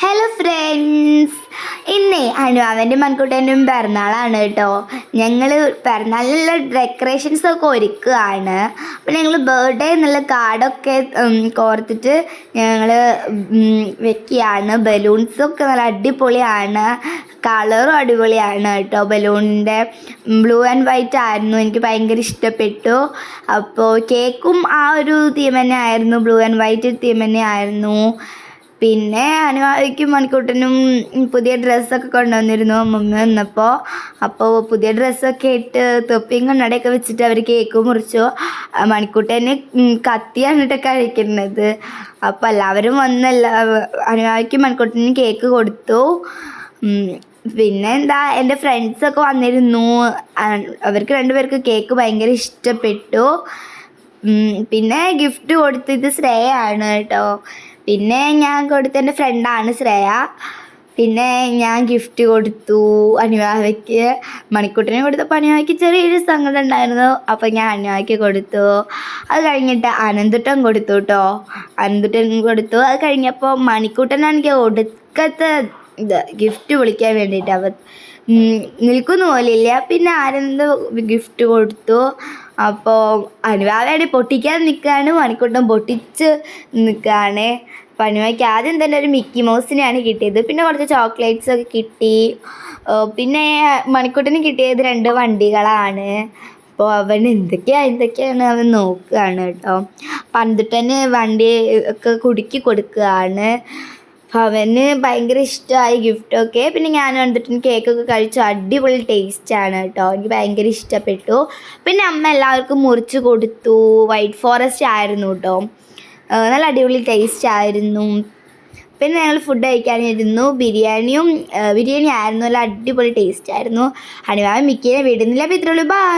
Hello friends, ഇന്നേ അനുവാവൻ്റെ മൺകുട്ടൻ്റെയും പിറന്നാളാണ് കേട്ടോ. ഞങ്ങൾ പിറന്നാളിലുള്ള ഡെക്കറേഷൻസൊക്കെ ഒരുക്കുകയാണ്. അപ്പോൾ ഞങ്ങൾ ബർത്ത്ഡേ എന്നുള്ള കാർഡൊക്കെ കോർത്തിട്ട് ഞങ്ങൾ വെക്കുകയാണ്. ബലൂൺസൊക്കെ നല്ല അടിപൊളിയാണ്, കളറും അടിപൊളിയാണ് കേട്ടോ. ബലൂണിൻ്റെ ബ്ലൂ ആൻഡ് വൈറ്റ് ആയിരുന്നു, എനിക്ക് ഭയങ്കര ഇഷ്ടപ്പെട്ടു. അപ്പോൾ കേക്കും ആ ഒരു തീം തന്നെ ആയിരുന്നു, ബ്ലൂ ആൻഡ് വൈറ്റ് തീം തന്നെ ആയിരുന്നു. പിന്നെ അനുവാദയ്ക്കും മണിക്കൂട്ടനും പുതിയ ഡ്രസ്സൊക്കെ കൊണ്ടുവന്നിരുന്നു മമ്മി വന്നപ്പോൾ. അപ്പോൾ പുതിയ ഡ്രസ്സൊക്കെ ഇട്ട് തൊപ്പിയും കണ്ണടയൊക്കെ വെച്ചിട്ട് അവർ കേക്ക് മുറിച്ചു. മണിക്കൂട്ടന് കത്തിയാണ് കേട്ടോ കഴിക്കുന്നത്. അപ്പോൾ എല്ലാവരും വന്നല്ല, അനുവാദയ്ക്കും മണിക്കൂട്ടനും കേക്ക് കൊടുത്തു. പിന്നെ എന്താ, എൻ്റെ ഫ്രണ്ട്സൊക്കെ വന്നിരുന്നു. അവർക്ക് രണ്ടുപേർക്ക് കേക്ക് ഭയങ്കര ഇഷ്ടപ്പെട്ടു. പിന്നെ ഗിഫ്റ്റ് കൊടുത്തത് ശ്രേയാണ് കേട്ടോ. പിന്നെ ഞാൻ കൊടുത്ത എൻ്റെ ഫ്രണ്ടാണ് ശ്രേയ. പിന്നെ ഞാൻ ഗിഫ്റ്റ് കൊടുത്തു അനുവാവയ്ക്ക്. മണിക്കൂട്ടിനെ കൊടുത്തപ്പോൾ അനുവാവയ്ക്ക് ചെറിയൊരു സങ്കടം ഉണ്ടായിരുന്നു, അപ്പോൾ ഞാൻ അനുവാവയ്ക്ക് കൊടുത്തു. അത് കഴിഞ്ഞിട്ട് അനന്തുട്ടൻ കൊടുത്തു കേട്ടോ. അനന്തുട്ടൻ കൊടുത്തു. അത് കഴിഞ്ഞപ്പോൾ മണിക്കൂട്ടനാണെങ്കിൽ ഒടുക്കത്തെ ഗിഫ്റ്റ് വിളിക്കാൻ വേണ്ടിയിട്ട് അവ നിൽക്കുന്ന പോലെയില്ല. പിന്നെ ആനന്ദ് ഗിഫ്റ്റ് കൊടുത്തു. അപ്പോൾ അനുവാവയുടെ പൊട്ടിക്കാൻ നിൽക്കുകയാണ്, മണിക്കൂട്ടൻ പൊട്ടിച്ച് നിൽക്കുകയാണ്. അപ്പോൾ അനുവായ്ക്ക് ആദ്യം തന്നെ ഒരു മിക്കി മൗസിനെയാണ് കിട്ടിയത്. പിന്നെ കുറച്ച് ചോക്ലേറ്റ്സ് ഒക്കെ കിട്ടി. പിന്നെ മണിക്കൂട്ടന് കിട്ടിയത് 2 വണ്ടികളാണ്. അപ്പോൾ അവൻ എന്തൊക്കെയാണ് അവൻ നോക്കുകയാണ് കേട്ടോ. പന്തിട്ടന് വണ്ടി ഒക്കെ കുടുക്കി കൊടുക്കുകയാണ്. അപ്പോൾ അവന് ഭയങ്കര ഇഷ്ടമായി ഗിഫ്റ്റൊക്കെ. പിന്നെ ഞാൻ വന്നിട്ട് കേക്കൊക്കെ കഴിച്ചു, അടിപൊളി ടേസ്റ്റാണ് കേട്ടോ, എനിക്ക് ഭയങ്കര ഇഷ്ടപ്പെട്ടു. പിന്നെ അമ്മ എല്ലാവർക്കും മുറിച്ച് കൊടുത്തു. വൈറ്റ് ഫോറസ്റ്റ് ആയിരുന്നു കേട്ടോ, നല്ല അടിപൊളി ടേസ്റ്റ് ആയിരുന്നു. പിന്നെ ഞങ്ങൾ ഫുഡ് കഴിക്കാനിരുന്നു. ബിരിയാണി ആയിരുന്നു, നല്ല അടിപൊളി ടേസ്റ്റ് ആയിരുന്നു. അനുവാദം മിക്കിനെ വിടുന്നില്ല. അപ്പോൾ ഇത്രയുള്ളൂ, ബൈ.